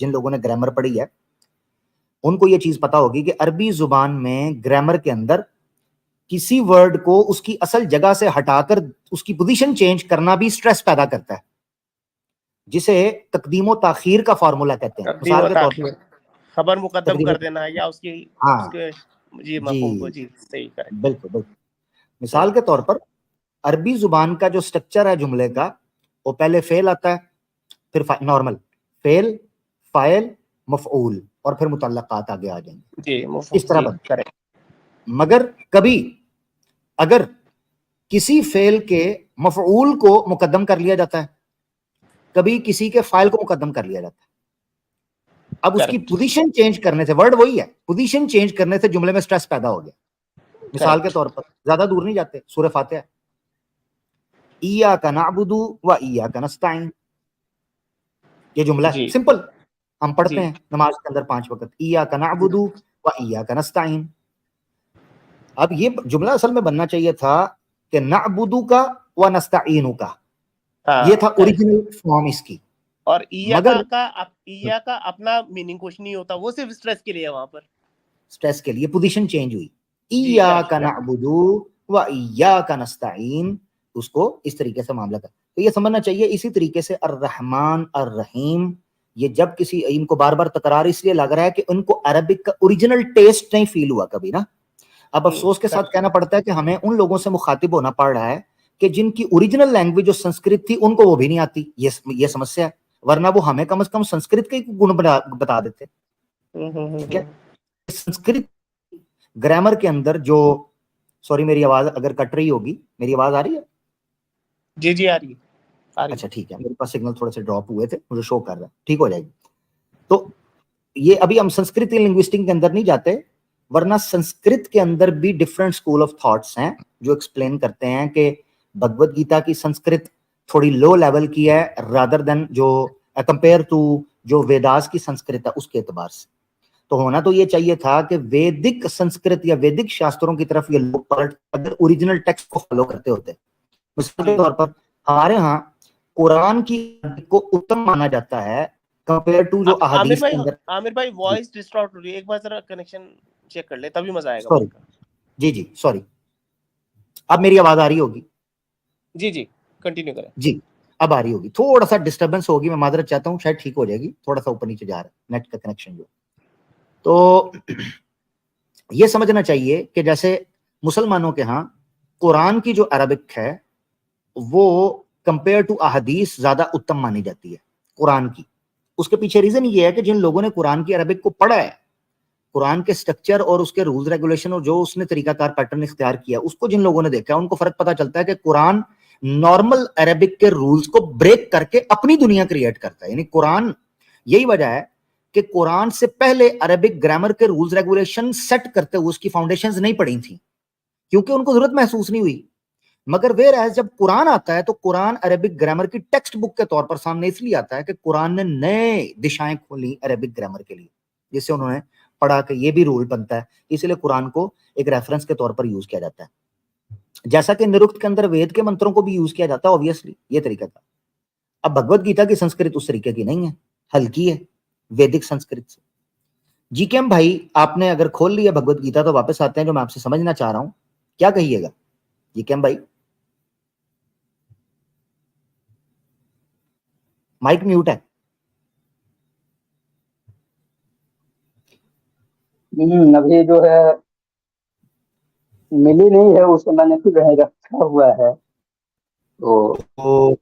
जिन लोगों ने ग्रामर पढ़ी है उनको ये चीज पता होगी कि अरबी जुबान में ग्रामर के अंदर किसी वर्ड को उसकी असल जगह से हटाकर उसकी पोजीशन चेंज करना भी स्ट्रेस पैदा करता है, जिसे तकदीम ताखीर का फार्मूला कहते हैं। मिसाल के तौर पर खबर मुकद्दम कर देना या उसकी उसके जी मफहूम को जी सही करें। बिल्कुल बिल्कुल। मिसाल के तौर पर अरबी जुबान का जो स्ट्रक्चर है जुमले का, वो पहले फेल आता है, फिर नॉर्मल फेल, फाइल, मफऊल और फिर मुतल्लकात आगे आ जाएंगे जी, इस तरह बनता है। मगर कभी अगर किसी फेल के मफऊल को मुकद्दम कर लिया जाता है, कभी किसी के फाइल को मुकद्दम कर लिया जाता है। अब उसकी पोजीशन चेंज करने से, वर्ड वही है, पोजीशन चेंज करने से जुमले में स्ट्रेस पैदा हो गया। मिसाल के तौर पर ज्यादा दूर नहीं जाते, सूरह फातिहा, इय्याका नअबुदु व इय्याका नस्तईन, ये जुमला है सिंपल, हम पढ़ते हैं नमाज के अंदर 5 वक्त, इय्याका नअबुदु व इय्याका नस्तईन। अब ये जुमला असल में बनना चाहिए था कि नअबुदु का व नस्तईनु का, ये था ओरिजिनल फॉर्म इसकी। और इय्या का अपना मीनिंग कुछ नहीं होता, वो सिर्फ स्ट्रेस के लिए है, वहां पर स्ट्रेस के लिए पोजीशन चेंज हुई, इय्याका नअबुदु व इय्याका नस्तईन, उसको इस तरीके से मामला था। तो ये समझना चाहिए। इसी तरीके से अर्रहमान अर्रहीम, ये जब किसी इनको बार बार तकरार इसलिए लग रहा है कि उनको अरबिक का ओरिजिनल टेस्ट नहीं फील हुआ कभी ना। अब अफसोस के साथ कहना पड़ता है कि हमें उन लोगों से मुखातिब होना पड़ रहा है कि जिनकी ओरिजिनल लैंग्वेज जो संस्कृत थी उनको वो भी नहीं आती। ये समस्या है, वरना वो हमें कम से कम संस्कृत के गुण बता देते। ठीक है, संस्कृत ग्रामर के अंदर जो, सॉरी मेरी आवाज अगर कट रही होगी, मेरी आवाज आ रही है? जी जी आ रही है। अच्छा ठीक है, मेरे पास सिग्नल थोड़े से ड्रॉप हुए थे, मुझे शो कर रहा है, ठीक हो जाएगी। तो ये अभी हम संस्कृत लिंग्विस्टिक के अंदर नहीं जाते, वरना संस्कृत के अंदर भी डिफरेंट स्कूल ऑफ थॉट्स हैं जो एक्सप्लेन करते हैं कि भगवत गीता की संस्कृत थोड़ी लो लेवल की है रादर देन जो कंपेयर टू जो वेदास की संस्कृत है उसके एतबार से। तो होना तो ये चाहिए था कि वैदिक संस्कृत या वैदिक शास्त्रों की तरफ ये लोग पलट अगर ओरिजिनल टेक्स्ट को फॉलो करते होते। मिसाल के तौर पर हमारे यहाँ कुरान की को उत्तम माना जाता है कंपेयर टू जो अहादीस के अंदर। आमिर भाई वॉइस डिस्टॉर्ट हो रही है, एक बार जरा कनेक्शन चेक कर ले तभी मजा आएगा। सॉरी जी सॉरी, अब मेरी आवाज आ रही होगी? जी कंटिन्यू करें। जी अब आ रही होगी, थोड़ा सा डिस्टर्बेंस होगी, मैं माजरत चाहता हूँ, शायद ठीक हो जाएगी, थोड़ा सा ऊपर नीचे जा रहा है नेट का कनेक्शन जो। तो ये समझना चाहिए कि जैसे मुसलमानों के यहाँ कुरान की जो अरबिक है वो कंपेयर टू अहदीस ज्यादा उत्तम मानी जाती है कुरान की। उसके पीछे रीजन ये है कि जिन लोगों ने कुरान की अरबिक को पढ़ा है, कुरान के स्ट्रक्चर और उसके रूल्स रेगुलेशन और जो उसने तरीकाकार पैटर्न इख्तियार किया उसको जिन लोगों ने देखा उनको फर्क पता चलता है कि कुरान नॉर्मल अरबिक के रूल्स को ब्रेक करके अपनी दुनिया क्रिएट करता है। यानी कुरान, यही वजह है कि कुरान से पहले अरबिक ग्रामर के रूल्स रेगुलेशन सेट करते हुए उसकी फाउंडेशंस नहीं पड़ी थी क्योंकि उनको जरूरत महसूस नहीं हुई। मगर वे रह जब कुरान आता है तो कुरान अरबिक ग्रामर की टेक्स्ट बुक के तौर पर सामने इसलिए आता है कि कुरान ने नए दिशाएं खोली अरबिक ग्रामर के लिए, जिससे उन्होंने पढ़ा कि ये भी रूल बनता है, इसलिए कुरान को एक रेफरेंस के तौर पर यूज किया जाता है। जैसा कि निरुक्त के अंदर वेद के मंत्रों को भी यूज किया जाता है, ऑब्वियसली ये तरीका था। अब भगवत गीता की संस्कृत उस तरीके की नहीं है, हल्की है वैदिक संस्कृत से। जी के भाई आपने अगर खोल लिया भगवत गीता तो वापस आते हैं जो मैं आपसे समझना चाह रहा हूं, क्या कहिएगा जी के भाई? माइक म्यूट है। अभी जो है मिली नहीं है, उसे मैंने फिर रखा हुआ है। तो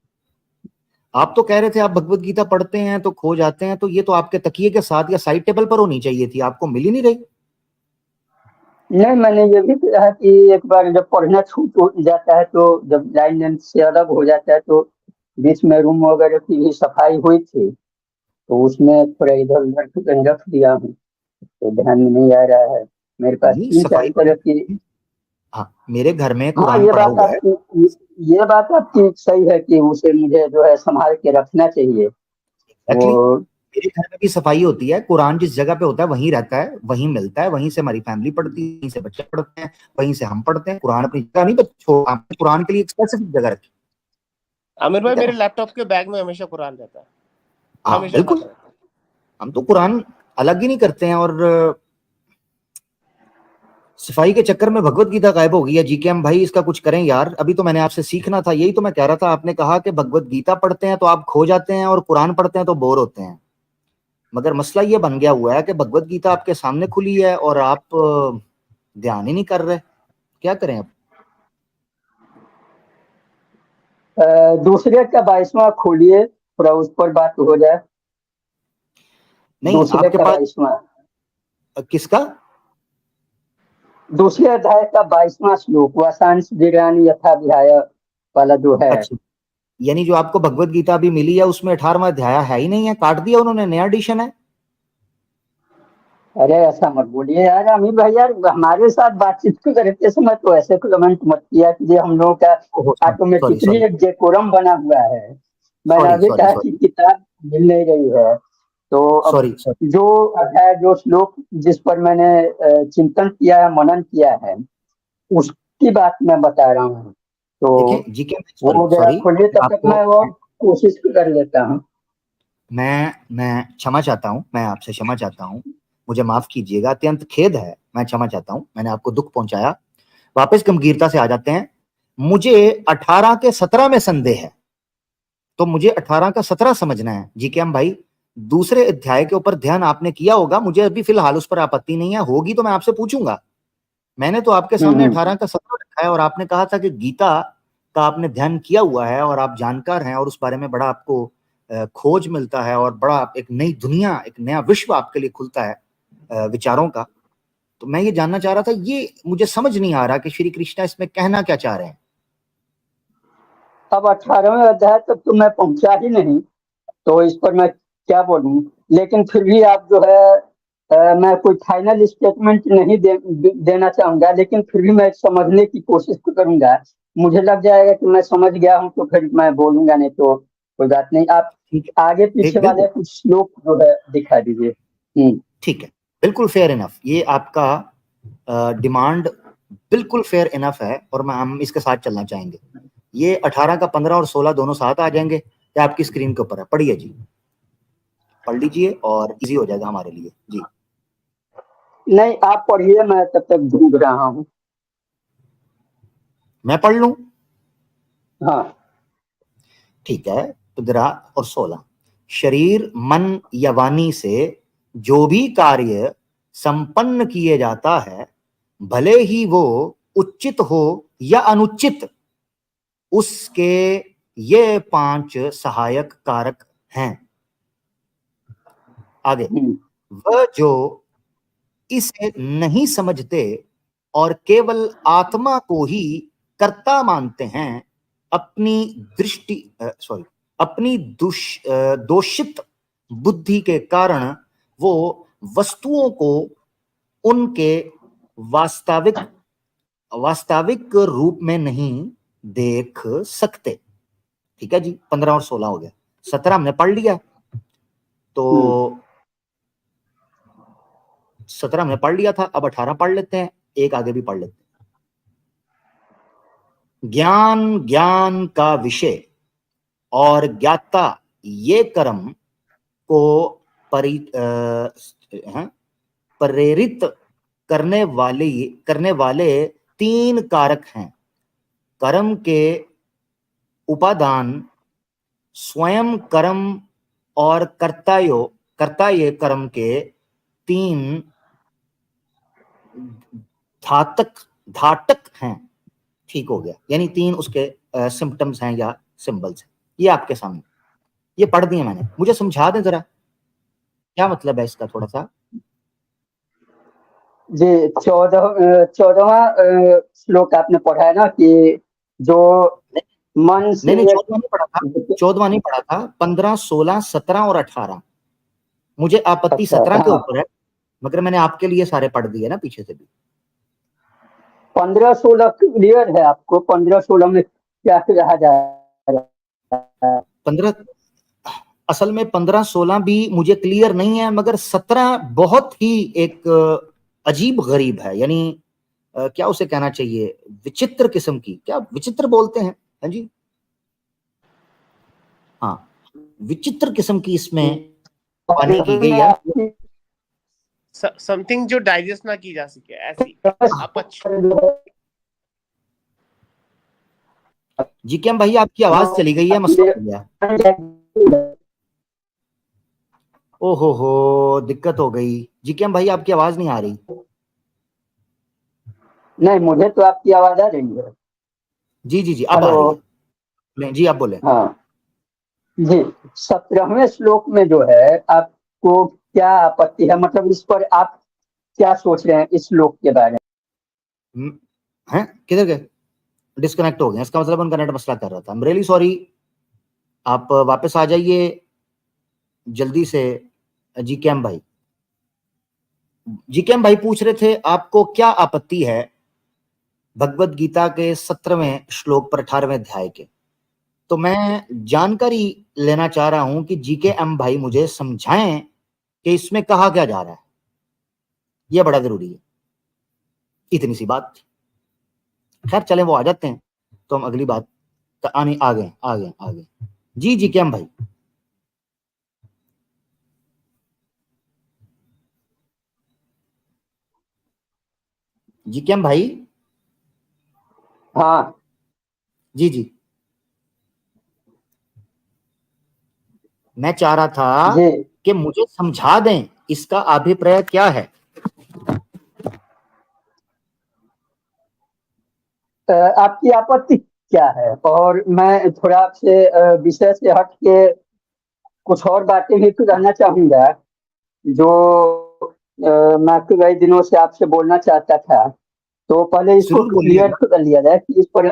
आप तो कह रहे थे आप भगवत गीता पढ़ते हैं तो खो जाते हैं, तो ये तो आपके तकिए के साथ या साइड टेबल पर होनी चाहिए थी, आपको मिल ही नहीं रही। नहीं, मैंने ये भी कहा कि एक बार जब पढ़ना छूट जाता है तो जब लाइन से अलग हो जाता है तो बीच में रूम वगैरह की भी सफाई हुई थी तो उसमें थोड़ा इधर उधर रख दिया हूँ तो ध्यान में नहीं आ रहा है। मेरे पास 3-4 तरह की। हाँ मेरे घर में हाँ, ये बात आपकी सही है कि उसे मुझे जो है संभाल के रखना चाहिए। मेरे घर में भी सफाई होती है, कुरान जिस जगह पे होता है वहीं रहता है, वहीं मिलता है, वहीं से हमारी फैमिली पढ़ती है, वहीं से बच्चे पढ़ते हैं, वहीं से हम पढ़ते हैं। कुरान अपनी जगह नहीं, आपने कुरान के लिए एक स्पेसिफिक जगह रखी। आमिर भाई मेरे लैपटॉप के बैग में हमेशा कुरान रहता है, हमेशा बिल्कुल हम तो कुरान अलग ही नहीं करते हैं, और सफाई के चक्कर में भगवत गीता गायब हो गई है। जीके हम भाई इसका कुछ करें यार, अभी तो मैंने आपसे सीखना था, यही तो मैं कह रहा था। आपने कहा कि भगवत गीता पढ़ते हैं तो आप खो जाते हैं और कुरान पढ़ते हैं तो बोर होते हैं, मगर मसला ये बन गया हुआ है कि भगवत गीता आपके सामने खुली है और आप ध्यान ही नहीं कर रहे। क्या करें अब? दूसरे का 22वां खोलिए, थोड़ा उस पर बात हो जाए। नहीं, दूसरे आपके का पास 22वां, किसका? दूसरे अध्याय का 22वां श्लोक, वासांश जिरानी यथा विहाय वाला जो है। अच्छा, यानी जो आपको भगवत गीता अभी मिली है उसमें 18वां अध्याय है ही नहीं है, काट दिया उन्होंने, नया एडिशन है। अरे ऐसा मत बोलिए यार अमित भाई, यार हमारे साथ बातचीत करते समय तो ऐसे कमेंट मत किया कि ये हम लोगों का सॉरी ऑटोमेटिकली सॉरी एक डेकोरम बना हुआ है। मैंने सॉरी अभी सॉरी कहा कि सॉरी किताब मिल नहीं रही है, तो अब सॉरी सॉरी। जो अध्याय, जो श्लोक जिस पर मैंने चिंतन किया है, मनन किया है, उसकी बात मैं बता रहा हूँ। तो देखें जी के, सॉरी वो जरा सॉरी, खोलिए, तब तक मैं वो कोशिश कर लेता हूँ। मैं क्षमा चाहता हूं, मैं आपसे क्षमा चाहता हूं, मुझे माफ कीजिएगा, अत्यंत खेद है, मैं क्षमा चाहता हूं, मैंने आपको दुख पहुंचाया। वापस गंभीरता से आ जाते हैं। मुझे 18 के 17 में संदेह है, तो मुझे 18 का 17 समझना है। जी के हम भाई, दूसरे अध्याय के ऊपर ध्यान आपने किया होगा, मुझे अभी फिलहाल उस पर आपत्ति नहीं है, होगी तो मैं आपसे पूछूंगा। मैंने तो आपके सामने 18 का 17 रखा है, और आपने कहा था कि गीता का आपने ध्यान किया हुआ है और आप जानकार हैं और उस बारे में बड़ा आपको खोज मिलता है और बड़ा एक नई दुनिया, एक नया विश्व आपके लिए खुलता है विचारों का। तो मैं ये जानना चाह रहा था, ये मुझे समझ नहीं आ रहा कि श्री कृष्णा इसमें कहना क्या चाह रहे हैं। अब 18वें अध्याय तक तो मैं पहुंचा ही नहीं, तो इस पर मैं क्या बोलूं। लेकिन फिर भी आप जो है, मैं कोई फाइनल स्टेटमेंट नहीं देना चाहूंगा, लेकिन फिर भी मैं समझने की कोशिश करूंगा। मुझे लग जाएगा कि मैं समझ गया हूं तो फिर मैं बोलूंगा, नहीं तो कोई बात नहीं। आप ठीक आगे है, पीछे वाले बिल्कुल कुछ श्लोक जो है दिखा दीजिए। ठीक है, बिल्कुल फेयर इनफ, ये आपका डिमांड बिल्कुल फेयर इनफ है, और हम इसके साथ चलना चाहेंगे। ये 18 का 15 और 16 दोनों साथ आ जाएंगे, ये आपकी स्क्रीन के ऊपर है, पढ़िए जी, पढ़ लीजिए और इजी हो जाएगा हमारे लिए जी। नहीं, आप पढ़िए, मैं तब तक ढूंढ रहा हूँ। मैं पढ़ लूं? हाँ। ठीक है, 15 और 16। शरीर, मन या वाणी से जो भी कार्य संपन्न किए जाता है, भले ही वो उचित हो या अनुचित, उसके ये 5 सहायक कारक हैं। आगे, वह जो इसे नहीं समझते और केवल आत्मा को ही कर्ता मानते हैं, अपनी दृष्टि अपनी दोषित बुद्धि के कारण वो वस्तुओं को उनके वास्तविक रूप में नहीं देख सकते। ठीक है जी, 15 और 16 हो गया, 17 हमने पढ़ लिया। तो 17 हमने पढ़ लिया था, अब 18 पढ़ लेते हैं, एक आगे भी पढ़ लेते हैं। ज्ञान का विषय और ज्ञाता ये कर्म को प्रेरित करने वाले 3 कारक हैं। कर्म के उपादान, स्वयं कर्म, और कर्ता ये कर्म के 3 धातक हैं। ठीक हो गया, यानी 3 उसके सिम्टम्स हैं या सिंबल्स हैं, ये आपके सामने, ये पढ़ दिए मैंने, मुझे समझा दें जरा क्या मतलब है इसका थोड़ा सा। जी, 14वां श्लोक आपने पढ़ा है ना, कि जो मन से नहीं 14वां नहीं पढ़ा था, 14वां नहीं पढ़ा था, 15, 16, 17 और 18। मुझे आपत्ति अच्छा, 17 के हाँ, ऊपर है, मगर मैंने आपके लिए सारे पढ़ दिए ना पीछे से भी। 15-16 क्लियर है आपको? 15-16 में क्या कहा जा रहा है? 15, असल में 15, 16 भी मुझे क्लियर नहीं है, मगर 17 बहुत ही एक अजीब गरीब है, यानी क्या उसे कहना चाहिए, विचित्र किस्म की, क्या विचित्र बोलते हैं? हाँ जी, हाँ, विचित्र किस्म की इसमें पानी की गई है, समथिंग जो डाइजेस्ट ना की जा सके, ऐसी अपच। जीकेएम भाई आपकी आवाज चली गई है, मसला हो गया। ओहो दिक्कत हो गई। जीकेएम भाई आपकी आवाज नहीं आ रही। नहीं, मुझे तो आपकी आवाज आ रही है। जी जी जी अब आ रही है। जी आप बोले। हाँ जी, 17वें श्लोक में जो है आपको क्या आपत्ति है, मतलब इस पर आप क्या सोच रहे हैं इस श्लोक के बारे में? हैं किधर गए? डिस्कनेक्ट हो गए, इसका मतलब उनका नेट मसला कर रहा था। आई एम रियली सॉरी, आप वापस आ जाइए जल्दी से। जीकेएम भाई, जीकेएम भाई पूछ रहे थे आपको क्या आपत्ति है भगवत गीता के 17वें श्लोक पर 18वें अध्याय के। तो मैं जानकारी लेना चाह रहा हूं कि जीकेएम भाई मुझे समझाएं कि इसमें कहा क्या जा रहा है। यह बड़ा जरूरी है, इतनी सी बात। खैर चलें, वो आ जाते हैं तो हम अगली बात आने आ गए। जी जीकेएम भाई। जीकेएम भाई। हाँ जी जी, मैं चाह रहा था जी, कि मुझे समझा दें इसका अभिप्राय क्या है। आपकी आपत्ति क्या है? और मैं थोड़ा आपसे विषय से हट के कुछ और बातें भी कहना चाहूंगा जो मैं कई दिनों से आपसे बोलना चाहता था। तो पहले इसको जरूर क्लियर बोलिएगा। कर लिया जाए कि इस पर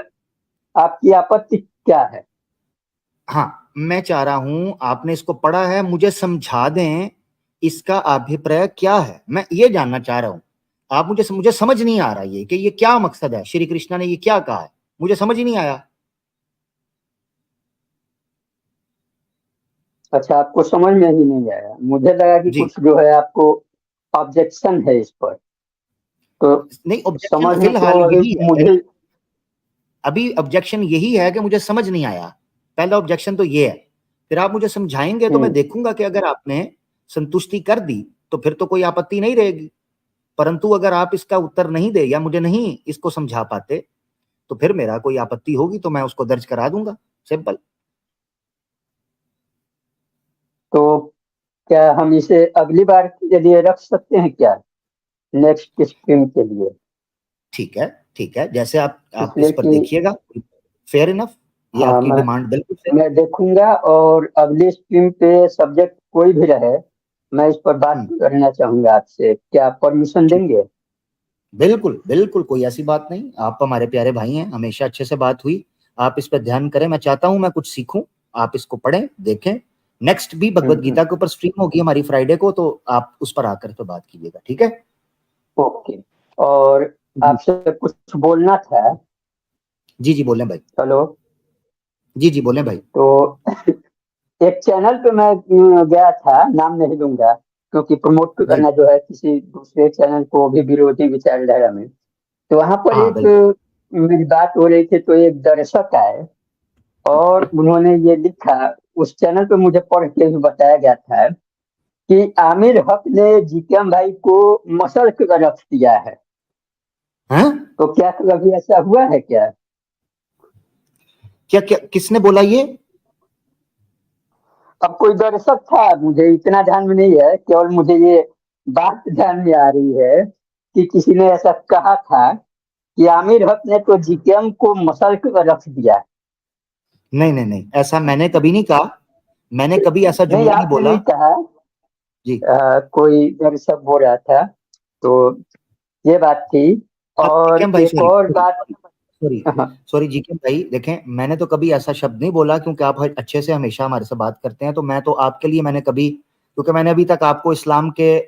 आपकी आपत्ति क्या है। हाँ, मैं चाह रहा हूं, आपने इसको पढ़ा है, मुझे समझा दें इसका अभिप्राय क्या है। मैं ये जानना चाह रहा हूं। आप मुझे समझ नहीं आ रहा ये कि ये क्या मकसद है, श्री कृष्णा ने ये क्या कहा है, मुझे समझ ही नहीं आया। अच्छा, आपको समझ में ही नहीं आया? मुझे लगा कि जी कुछ जो है आपको ऑब्जेक्शन है इस पर। तो नहीं, ऑब्जेक्शन समझ में तो फिलहाल अभी यही है, मुझे अभी ऑब्जेक्शन यही है कि मुझे समझ नहीं आया। पहला ऑब्जेक्शन तो ये है। फिर आप मुझे समझाएंगे तो मैं देखूंगा कि अगर आपने संतुष्टि कर दी तो फिर तो कोई आपत्ति नहीं रहेगी। परंतु अगर आप इसका उत्तर नहीं दे या मुझे नहीं इसको समझा पाते तो फिर मेरा कोई आपत्ति होगी तो मैं उसको दर्ज करा दूंगा। सिंपल। तो क्या हम इसे अगली बार के लिए रख सकते हैं क्या, नेक्स्ट स्ट्रीम के लिए? ठीक है, ठीक है, जैसे आप इस इसलिए पर कि देखिएगा। फेयर इनफ, ये हाँ, आपकी डिमांड बिल्कुल फेयर। मैं देखूंगा और अगली स्ट्रीम पे सब्जेक्ट कोई भी रहे मैं इस पर बात करना चाहूंगा आपसे। क्या आप परमिशन ठीक, देंगे? बिल्कुल बिल्कुल, कोई ऐसी बात नहीं। आप हमारे प्यारे भाई हैं, हमेशा अच्छे से बात हुई। आप इस पर ध्यान करें, मैं चाहता हूं मैं कुछ सीखूं। आप इसको पढ़ें, देखें। नेक्स्ट भी भगवत गीता के ऊपर स्ट्रीम होगी हमारी फ्राइडे को, तो आप उस पर आकर तो बात कीजिएगा, ठीक है? ओके। और आपसे कुछ बोलना था। जी जी बोलें भाई। हेलो। जी जी बोलें भाई। तो एक चैनल पे मैं गया था, नाम नहीं लूंगा क्योंकि प्रमोट जी करना जो है किसी दूसरे चैनल को भी विरोधी विचारधारा में। तो वहां पर हाँ एक बिल्कुल। मेरी बात हो रही थी, तो एक दर्शक आए और उन्होंने ये लिखा। उस चैनल पे मुझे पढ़ के भी बताया गया था कि आमिर हक ने जीकेएम भाई को मसल कर रख दिया है। हैं? तो क्या कभी ऐसा हुआ है क्या? क्या क्या किसने बोला ये? अब कोई दर्शक था, मुझे इतना ध्यान में नहीं है, केवल मुझे ये बात ध्यान में आ रही है कि किसी ने ऐसा कहा था कि आमिर हक ने तो जीकेएम को मसल कर रख दिया। नहीं नहीं नहीं, ऐसा मैंने कभी नहीं कहा। मैंने कभी ऐसा नहीं, जुमला नहीं आपने बोला। नहीं कहा। जी। कोई दर्शक बोल रहा था। तो ये बात थी। अब और जीकेएम भाई, एक सॉरी और बात। सॉरी हाँ, सॉरी जीकेएम भाई, देखें मैंने तो कभी ऐसा शब्द नहीं बोला, क्योंकि आप अच्छे से हमेशा हमारे से बात करते हैं। तो मैं तो आपके लिए मैंने कभी, क्योंकि मैंने अभी तक आपको इस्लाम के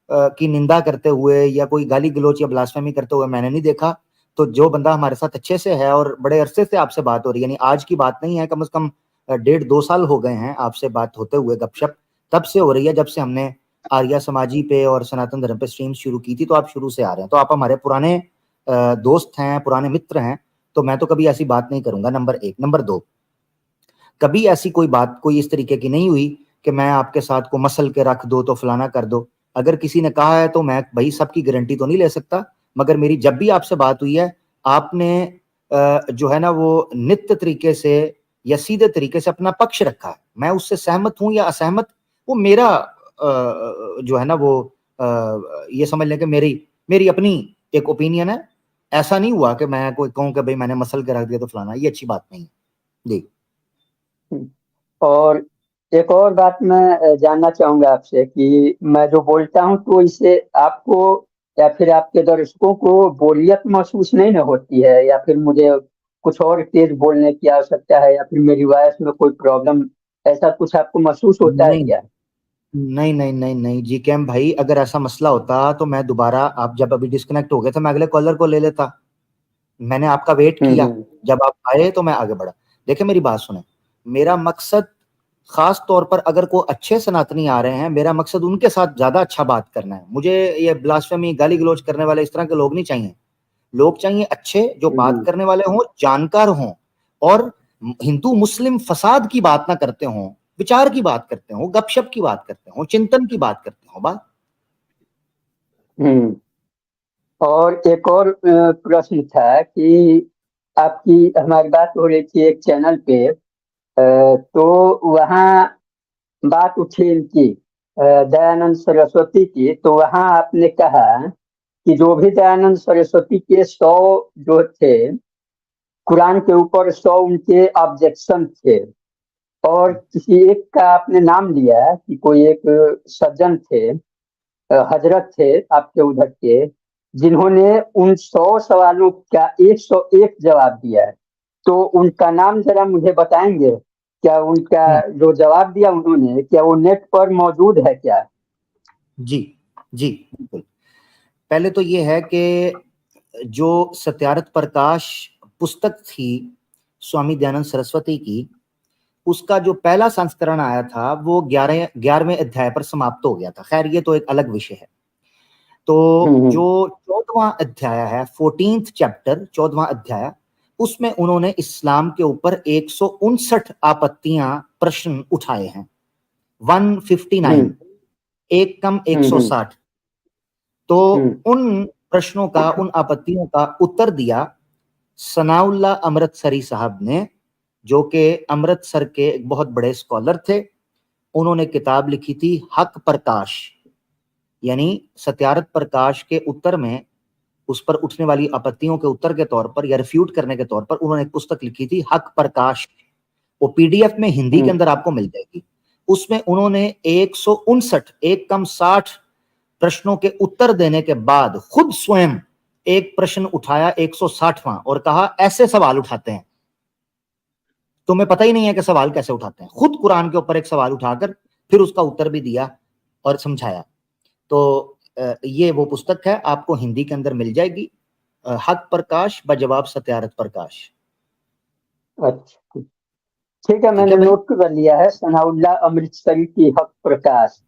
की निंदा करते हुए या कोई गाली गलौच या ब्लास्फेमी करते हुए मैंने नहीं देखा। तो जो बंदा हमारे साथ अच्छे से है और बड़े अरसे से आपसे बात हो रही है, यानी आज की बात नहीं है, कम से कम 1.5-2 साल हो गए हैं आपसे बात होते हुए, गपशप तब से हो रही है जब से हमने आर्या समाजी पे और सनातन धर्म पे स्ट्रीम शुरू की थी। तो आप शुरू से आ रहे हैं, तो आप हमारे पुराने दोस्त हैं, पुराने मित्र हैं। तो मैं तो कभी ऐसी बात नहीं करूंगा, नंबर 1। नंबर 2, कभी ऐसी कोई बात कोई इस तरीके की नहीं हुई कि मैं आपके साथ को मसल के रख दो तो फलाना कर दो। अगर किसी ने कहा है तो मैं भाई सबकी गारंटी तो नहीं ले सकता, मगर मेरी जब भी आपसे बात हुई है आपने जो है ना वो नित्य तरीके से या सीधे तरीके से अपना पक्ष रखा है। मैं उससे सहमत हूं या असहमत, वो मेरा जो है ना वो ये समझ लें कि मेरी अपनी एक ओपिनियन है। ऐसा नहीं हुआ कि मैं कोई कहूं कि भाई मैंने मसल के रख दिया तो फलाना, ये अच्छी बात नहीं है जी। और एक और बात मैं जानना चाहूंगा आपसे कि मैं जो बोलता हूं तो इससे आपको या फिर आपके दर्शकों को बोरियत महसूस नहीं ना होती है, या फिर मुझे कुछ और तेज बोलने की आवश्यकता है, या फिर मेरी वॉइस में कोई प्रॉब्लम, ऐसा कुछ आपको महसूस होता है नहीं क्या? नहीं नहीं नहीं नहीं जी कैम भाई, अगर ऐसा मसला होता तो मैं दोबारा, आप जब अभी डिस्कनेक्ट हो गए थे मैं अगले कॉलर को ले लेता। मैंने आपका वेट किया, हम्म। जब आप आए तो मैं आगे बढ़ा। देखिए मेरी बात सुने, मेरा मकसद खास तौर पर अगर कोई अच्छे सनातनी आ रहे हैं, मेरा मकसद उनके साथ ज्यादा अच्छा बात करना है। मुझे ये ब्लास्फेमी गाली गलौज करने वाले इस तरह के लोग नहीं चाहिए। लोग चाहिए अच्छे, जो बात करने वाले हों, जानकार हों, और हिंदू मुस्लिम फसाद की बात ना करते हों, विचार की बात करते हों, गपशप की बात करते हों, चिंतन की बात करते हों। बात हम्म। और एक और प्रश्न था कि आपकी हमारी बात हो रही थी एक चैनल पे, तो वहाँ बात उठी इनकी दयानंद सरस्वती की, तो वहाँ आपने कहा कि जो भी दयानंद सरस्वती के 100 जो थे कुरान के ऊपर 100 उनके ऑब्जेक्शन थे, और किसी एक का आपने नाम लिया कि कोई एक सज्जन थे, हजरत थे आपके उधर के, जिन्होंने उन 100 सवालों का 101 जवाब दिया है। तो उनका नाम जरा मुझे बताएंगे? क्या उनका जो जवाब दिया उन्होंने, क्या वो नेट पर मौजूद है क्या? जी जी बिल्कुल। पहले तो ये है कि जो सत्यार्थ प्रकाश पुस्तक थी स्वामी दयानंद सरस्वती की, उसका जो पहला संस्करण आया था वो 11वें अध्याय पर समाप्त हो गया था। खैर ये तो एक अलग विषय है। तो जो 14वां अध्याय है, 14th चैप्टर, 14वां अध्याय, उसमें उन्होंने इस्लाम के ऊपर 159 आपत्तियां, प्रश्न उठाए हैं। 159, एक कम 160। तो उन प्रश्नों का, उन आपत्तियों का उत्तर दिया सनाउल्लाह अमृतसरी साहब ने, जो कि अमृतसर के एक बहुत बड़े स्कॉलर थे। उन्होंने किताब लिखी थी हक प्रकाश, यानी सत्यार्थ प्रकाश के उत्तर में, उस पर उठने वाली आपत्तियों के उत्तर के तौर पर या रिफ्यूट करने के तौर पर उन्होंने एक पुस्तक लिखी थी हक प्रकाश। वो पीडीएफ में हिंदी के अंदर आपको मिल जाएगी। उसमें उन्होंने 159, एक कम 60 प्रश्नों के उत्तर देने के बाद खुद स्वयं एक प्रश्न उठाया 160वां, और कहा ऐसे सवाल उठाते हैं, तुम्हें पता ही नहीं है कि सवाल कैसे उठाते हैं। खुद कुरान के ऊपर एक सवाल उठाकर फिर उसका उत्तर भी दिया और समझाया। तो ये वो पुस्तक है, आपको हिंदी के अंदर मिल जाएगी, हक प्रकाश बजवाब सत्यार्थ प्रकाश। अच्छा, ठीक है, ठीक है मैंने भाई नोट कर लिया है, सनाउल्लाह अमृतसरी की हक प्रकाश।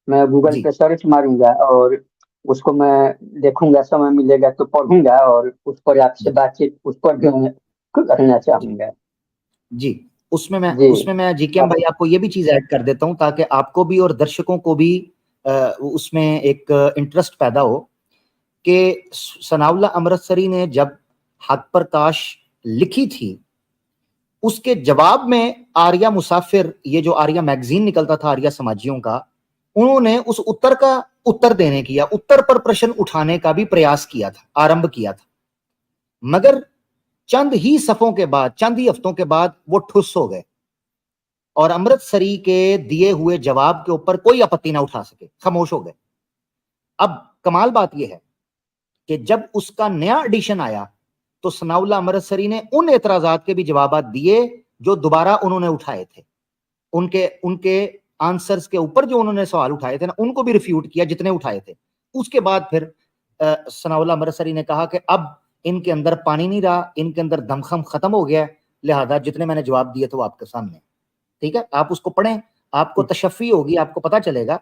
मैं गूगल जी पे सर्च मारूंगा और उसको मैं देखूंगा, समय मिलेगा तो पढ़ूंगा, और उस पर आपसे जी बातचीत उस पर भी मैं करना जी चाहूंगा। जी। जी। उसमें मैं जीकेएम अब भाई आपको ये भी चीज ऐड कर देता हूं ताकि आपको भी और दर्शकों को भी उसमें एक इंटरेस्ट पैदा हो कि सनाउल्लाह अमृतसरी ने जब हक प्रकाश लिखी थी, उसके जवाब में आर्या मुसाफिर, ये जो आर्या मैगजीन निकलता था आर्या समाजियों का, उन्होंने उस उत्तर का उत्तर देने की या उत्तर पर प्रश्न उठाने का भी प्रयास किया था, आरंभ किया था। मगर चंद ही सफों के बाद, चंद ही हफ्तों के बाद वो ठुस हो गए और अमृतसरी के दिए हुए जवाब के ऊपर कोई आपत्ति ना उठा सके, खामोश हो गए। अब कमाल बात यह है कि जब उसका नया एडिशन आया तो सनाउल्लाह अमृतसरी ने उन एतराजात के भी जवाब दिए जो दोबारा उन्होंने उठाए थे। उनके उनके आंसर्स के ऊपर जो उन्होंने सवाल उठाए थे ना, उनको भी रिफ्यूट किया जितने उठाए थे। उसके बाद फिर सनाउल्लाह अमृतसरी ने कहा कि अब इनके अंदर पानी नहीं रहा, इनके अंदर दमखम खत्म हो गया, लिहाजा जितने मैंने जवाब दिए थे वो आपके सामने। ठीक है, आप उसको पढ़ें, आपको तशफ़ी होगी, आपको पता चलेगा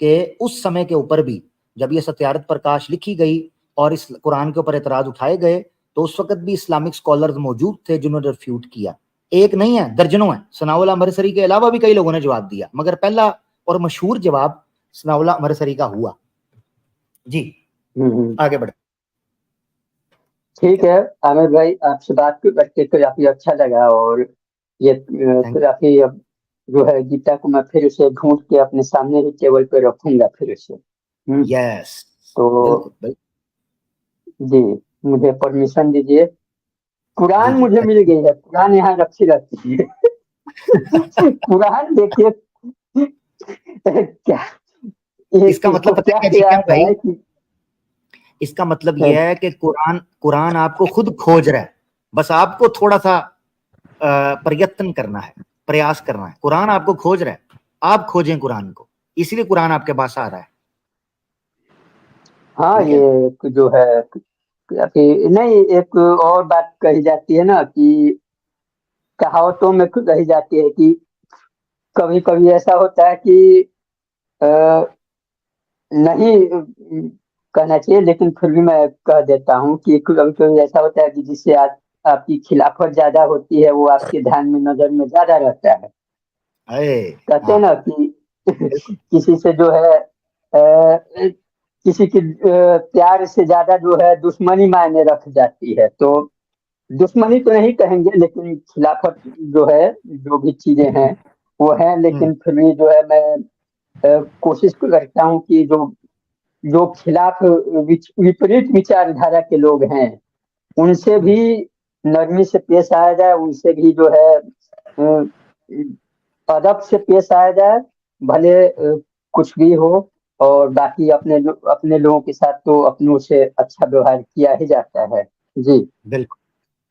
कि उस समय के ऊपर भी जब ये सत्यार्थ प्रकाश लिखी गई और इस कुरान के ऊपर एतराज उठाए गए, तो उस वक्त भी इस्लामिक स्कॉलर्स मौजूद थे जिन्होंने रिफ्यूट किया। एक नहीं है, दर्जनों है। सनाउल्लाह अमृतसरी के अलावा भी कई लोगों ने जवाब दिया, मगर पहला और मशहूर जवाब सनाउल्लाह अमृतसरी का हुआ। जी आगे बढ़े। ठीक है आमिर भाई, आपसे बात करके काफी अच्छा लगा, और ये काफी अब जो है गीता को मैं फिर से ढूंढ के अपने सामने ही टेबल पे रखूंगा फिर से। यस तो बिल्कुल। जी, मुझे परमिशन दीजिए। कुरान जी मुझे मिल गई है, कुरान यहाँ रखी रहती है। कुरान देखिए क्या, इसका मतलब पता क्या है क्या याद भाई, है कि इसका मतलब यह है कि कुरान आपको खुद खोज रहा है, बस आपको थोड़ा सा प्रयत्न करना है, प्रयास करना है। कुरान आपको खोज रहा है, आप खोजें कुरान को, इसलिए कुरान आपके पास आ रहा है। हाँ, ये एक जो है नहीं, एक और बात कही जाती है ना कि कहावतों में कही जाती है कि कभी कभी ऐसा होता है कि अ, नहीं कहना चाहिए, लेकिन फिर भी मैं कह देता हूँ कि कभी कभी ऐसा होता है कि जिससे आपकी खिलाफत ज्यादा होती है वो आपके ध्यान में, नजर में ज्यादा रहता है। कहते हैं हाँ ना कि बिल्कुल। किसी से जो है किसी की प्यार से ज्यादा जो है दुश्मनी मायने रख जाती है। तो दुश्मनी तो नहीं कहेंगे, लेकिन खिलाफत जो है, जो भी चीजें हैं वो है, लेकिन फिर भी जो है मैं कोशिश करता हूँ कि जो जो खिलाफ विपरीत विचारधारा के लोग हैं उनसे भी नरमी से पेश आया जाए, उनसे भी जो है अदब से पेश आया जाए, भले कुछ भी हो। और बाकी अपने लोगों के साथ तो अपनों से अच्छा व्यवहार किया ही जाता है। जी बिल्कुल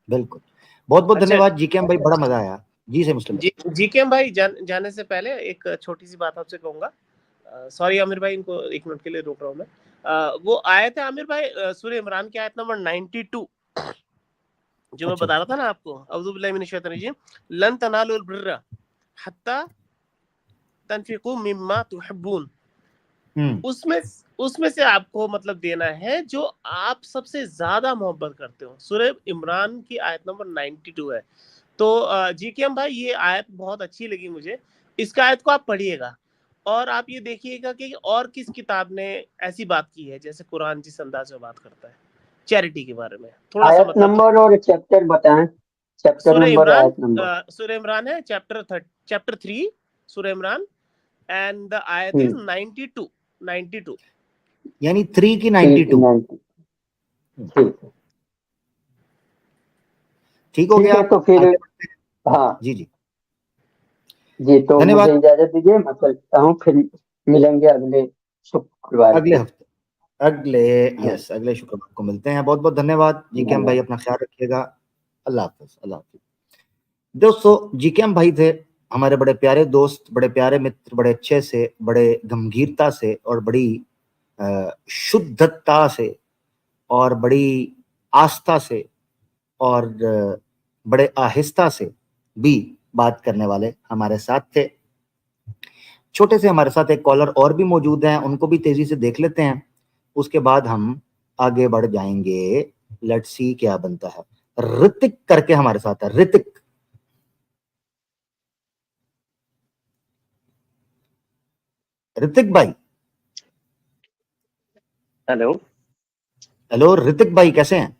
बिल्कुल। बहुत बहुत अच्छा धन्यवाद जीके भाई, बड़ा मजा आया। जी से मुस्लिम जीके भाई जाने से पहले एक छोटी सी बात आपसे कहूंगा। सॉरी आमिर भाई, इनको 1 मिनट के लिए रोक रहा हूँ मैं। वो आयत है आमिर भाई, सूरह इमरान की आयत नंबर 92, जो मैं बता रहा था ना आपको, अऊज़ु बिल्लाहि मिनश शैतानिर रजीम, लन तनालुल बिर्रा हत्ता तनफिकू मिम्मा तुहिब्बून। उसमें से आपको मतलब देना है जो आप सबसे ज्यादा मोहब्बत करते हो। सूरह इमरान की आयत नंबर 92 है। तो जीकेएम भाई, ये आयत बहुत अच्छी लगी मुझे। इसका आयत को आप पढ़िएगा और आप ये देखिएगा कि और किस किताब ने ऐसी बात की है जैसे कुरान जिस अंदाज में बात करता है चैरिटी के बारे में। थोड़ा सा आयत मतलब नंबर और चैप्टर बताएं, चैप्टर नंबर, आयत नंबर। सूरह इमरान है चैप्टर 3 सूरह इमरान, एंड द आयत इज 92 यानी 3 की 92। 92। ठीक है, ठीक हो ठीक गया। है, तो फिर आगे बढ़ते हैं। हाँ जी जी जी, तो धन्यवाद। मुझे इजाजत दीजिए, मैं चलता हूँ, फिर मिलेंगे अगले शुक्रवार अगले को। हफ्ते, अगले हाँ, यस अगले शुक्रवार को मिलते हैं। बहुत बहुत धन्यवाद जीकेएम भाई, धन्यवाद। अपना ख्याल रखिएगा। अल्लाह हाफिज, अल्लाह हाफिज। दोस्तों जीकेएम भाई थे हमारे बड़े प्यारे दोस्त, बड़े प्यारे मित्र, बड़े अच्छे से, बड़े गंभीरता से और बड़ी शुद्धता से और बड़ी आस्था से और बड़े आहिस्ता से भी बात करने वाले हमारे साथ थे। छोटे से हमारे साथ एक कॉलर और भी मौजूद हैं, उनको भी तेजी से देख लेते हैं, उसके बाद हम आगे बढ़ जाएंगे। लेट्स सी क्या बनता है। ऋतिक करके हमारे साथ है, ऋतिक। ऋतिक भाई, हेलो। हेलो ऋतिक भाई, कैसे हैं?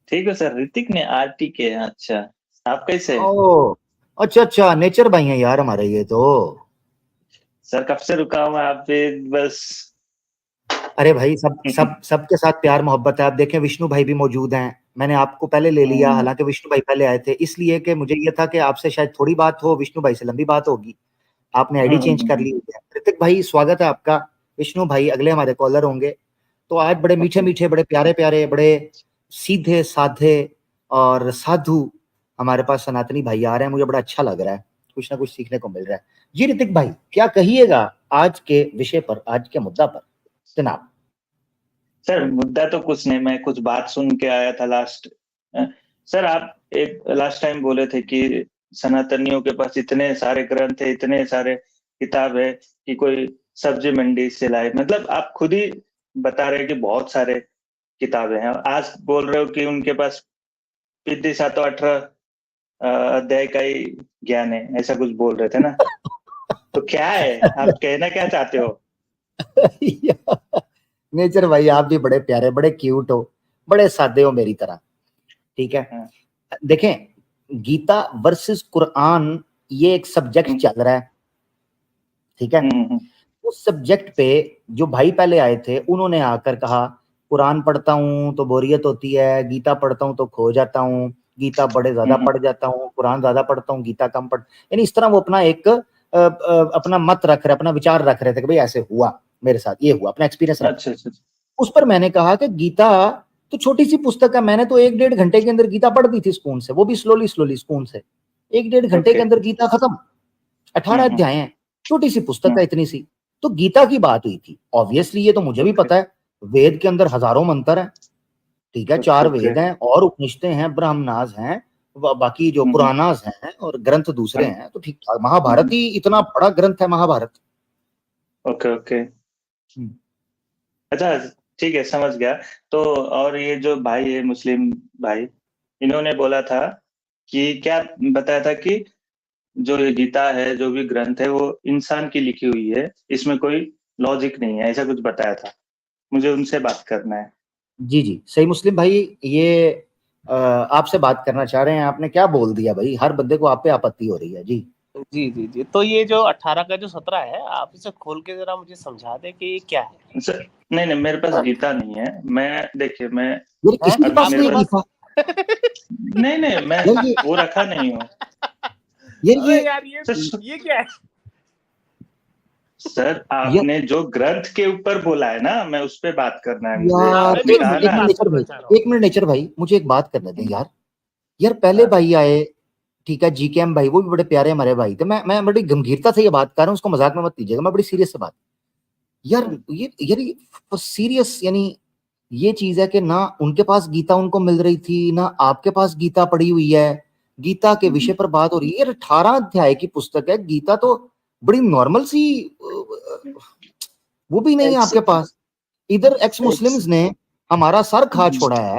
ठीक है सर, ऋतिक ने आरटी के। अच्छा, आप कैसे हैं? ओ अच्छा अच्छा, नेचर भाई हैं यार हमारे ये तो। सर कब से रुका हूँ आप पे बस। अरे भाई सबके साथ प्यार मोहब्बत है। आप देखें विष्णु भाई भी मौजूद हैं, मैंने आपको पहले ले लिया, हालांकि विष्णु भाई पहले आए थे, इसलिए कि मुझे ये था कि आपसे शायद थोड़ी बात हो, विष्णु भाई से लंबी बात होगी। आपने आईडी चेंज कर ली है। ऋतिक भाई स्वागत है आपका। विष्णु भाई अगले हमारे कॉलर होंगे। तो आज बड़े मीठे मीठे, बड़े प्यारे प्यारे, बड़े सीधे साधे और साधु हमारे पास सनातनी भाई आ रहे हैं। मुझे बड़ा अच्छा लग रहा है, कुछ ना कुछ सीखने को मिल रहा है। जी ऋतिक भाई, क्या कहिएगा आज के विषय पर, आज के मुद्दा पर जनाब? सर मुद्दा तो कुछ नहीं, मैं कुछ बात सुन के आया था लास्ट। सर आप एक लास्ट टाइम बोले थे कि सनातनियों के पास इतने सारे ग्रंथ है, इतने सारे किताब है कि कोई सब्जी मंडी से लाए। मतलब आप खुद ही बता रहे हैं कि बहुत सारे किताबें हैं। आज बोल रहे हो कि उनके पास पिद्दी 718 अध्याय का ही ज्ञान है, ऐसा कुछ बोल रहे थे ना। तो क्या है, आप कहना क्या चाहते हो? नेचर भाई, आप भी बड़े प्यारे, बड़े क्यूट हो, बड़े सादे हो मेरी तरह, ठीक है। हाँ। देखें, गीता वर्सेस कुरान ये एक सब्जेक्ट चल रहा है, ठीक है। उस सब्जेक्ट पे जो भाई पहले आए थे उन्होंने आकर कहा कुरान पढ़ता हूँ तो बोरियत होती है, गीता पढ़ता हूँ तो खो जाता हूँ, गीता बड़े ज्यादा पढ़ जाता हूँ, कुरान ज्यादा पढ़ता हूँ, गीता कम पढ़, यानी इस तरह वो अपना एक अपना मत रख रहे, अपना विचार रख रहे थे कि भाई ऐसे हुआ मेरे साथ, ये हुआ, अपना एक्सपीरियंस रख। अच्छा। उस पर मैंने कहा कि गीता तो छोटी सी पुस्तक है, मैंने तो 1-1.5 घंटे के अंदर गीता पढ़ दी थी स्पून से, वो भी स्लोली स्लोली स्पून से, 1-1.5 घंटे के अंदर गीता खत्म, 18 अध्याय हैं, छोटी सी पुस्तक है इतनी सी। तो गीता की बात हुई थी, ऑब्वियसली ये तो मुझे भी पता है, वेद के अंदर हजारों मंत्र हैं, ठीक है, 4 वेद हैं और उपनिषदें हैं, ब्राह्मणास हैं, बाकी जो पुराणास हैं और ग्रंथ दूसरे हैं, तो ठीक, महाभारत ही इतना बड़ा ग्रंथ है महाभारत। ओके। अच्छा ठीक है, समझ गया। तो और ये जो भाई है मुस्लिम भाई, इन्होंने बोला था कि क्या बताया था कि जो ये गीता है, जो भी ग्रंथ है, वो इंसान की लिखी हुई है, इसमें कोई लॉजिक नहीं है, ऐसा कुछ बताया था। मुझे उनसे बात करना है। जी सही मुस्लिम भाई, ये आपसे बात करना चाह रहे हैं। आपने क्या बोल दिया भाई, हर बंदे को आप पे आपत्ति हो रही है जी। जी। तो ये जो 18 का जो 17 है, आप इसे खोल के जरा मुझे समझा दे कि ये क्या है। सर नहीं, मेरे पास गीता नहीं है। मैं देखिए, मैं किसके पास नहीं गीता? नहीं, मैं वो रखा नहीं हूँ यार ये क्या है? सर आपने जो ग्रंथ के ऊपर बोला है ना, मैं उस पे बात करना है मुझे। यार आपने कहा ना, एक मिनट नेचर भाई, मुझे एक बात करने दें यार पहले भाई आए, ठीक है, जीकेएम भाई, वो भी बड़े प्यारे हमारे भाई थे, मैं बड़ी गंभीरता से ये बात कर रहा हूँ, उसको मजाक में मत लीजिएगा, मैं बड़ी सीरियस से बात, यार ये सीरियस, यानी ये चीज है कि ना उनके पास गीता उनको मिल रही थी, ना आपके पास गीता पड़ी हुई है, गीता के विषय पर बात हो रही है, यार 18 अध्याय की पुस्तक है गीता, तो बड़ी नॉर्मल सी, वो भी नहीं है आपके पास। इधर एक्स मुस्लिम्स ने हमारा सर खा छोड़ा है।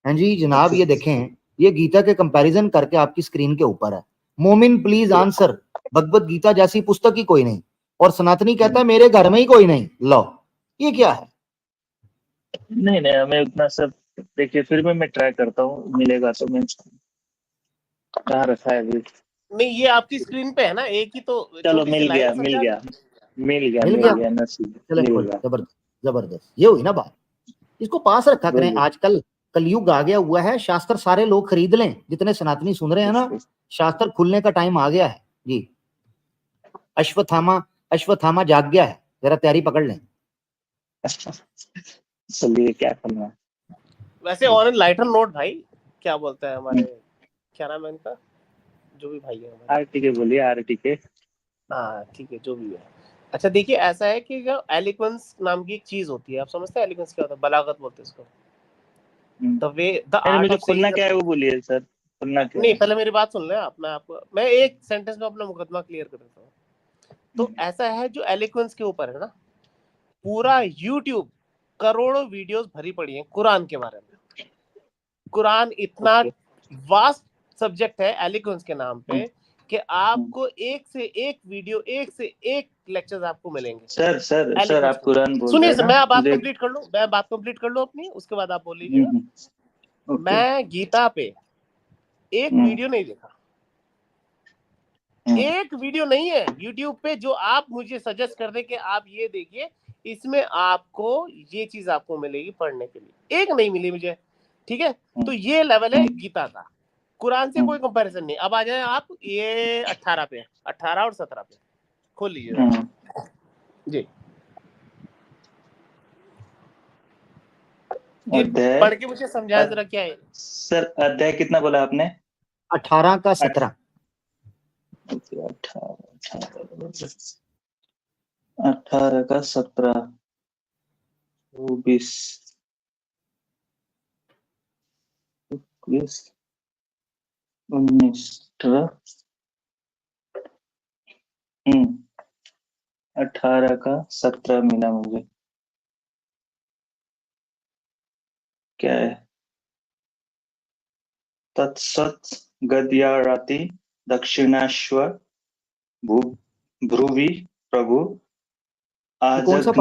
हाँ जी जनाब, ये देखें, ये गीता के कंपैरिजन करके आपकी स्क्रीन के ऊपर है। मोमिन प्लीज आंसर, भगवत गीता जैसी पुस्तक ही कोई नहीं, और सनातनी कहता है मेरे घर में ही कोई नहीं। लो, ये क्या है? नहीं, हमें उतना सब, देखिए फिर भी मैं ट्राई करता हूँ, मिलेगा तो। मैं कहाँ रखा है अभी? नहीं, ये आपकी स्क्रीन पे है ना, एक ही तो चलो, छोटी सी लाइन समझा दे। मिल गया नसीब, चले मिल कोई, गया। जबरदस्त, ये हुई ना बात। इसको पास रखा करें, आजकल कलयुग आ गया हुआ है, शास्त्र सारे लोग खरीद लें, जितने सनातनी सुन रहे हैं ना, शास्त्र खुलने का टाइम आ गया है जी। अश्वत्थामा जाग गया है, जरा तैयारी पकड़ लें। चलिए, क्या करना है। वैसे ऑन लाइटर नोट भाई, क्या बोलते हैं हमारे, क्या नाम है इनका, जो भी भाई है आरटीके बोलिए, आरटीके। हाँ ठीक है, जो भी है। अच्छा देखिए, ऐसा है कि जो एलिक्वेंस नाम की एक चीज होती है, आप समझते हैं एलिक्वेंस क्या होता है? बलागत बोलते हैं इसको। द वे, द आर्ट मुझे ऑफ खुलना सेइंग। क्या है वो बोलिए सर, खुलना क्या नहीं, है? पहले मेरी बात सुन लें आप, मैं एक सेंटेंस में अपना मुकदमा क्लियर कर देता हूँ। तो ऐसा है, जो एलिक्वेंस के ऊपर है ना, पूरा यूट्यूब करोड़ों वीडियोस भरी पड़ी हैं कुरान के बारे में। कुरान इतना वास्ट सब्जेक्ट है एलिक्वेंस के नाम पे, कि आपको एक से एक वीडियो, एक से एक लेक्चर्स आपको मिलेंगे। सर आप कुरान बोल रहे सुनिए हैं सर, ना, मैं बात मुझे। कंप्लीट कर लूं अपनी, उसके बाद आप बोल लीजिएगा। मैं गीता पे एक वीडियो नहीं देखा, एक वीडियो नहीं है यूट्यूब पे जो आप मुझे सजेस्ट कर दे कि आप ये देखिए, इसमें आपको ये चीज आपको मिलेगी पढ़ने के लिए, एक नहीं मिली मुझे। ठीक है, तो ये लेवल है गीता का, कुरान से कोई कंपैरिजन नहीं। अब आ जाए आप ये 18 पे, 18 और 17 पे खोल लीजिए जी। ये पढ़ के मुझे समझाया जरा क्या है सर। अध्याय कितना बोला आपने? 18 का 17। 18 का 17, 20, 21, 19, 18 का 17 मिला मुझे। क्या है? तत्सत गद्यारति दक्षिणाश्व भ्रुवि प्रभु कौन सा आज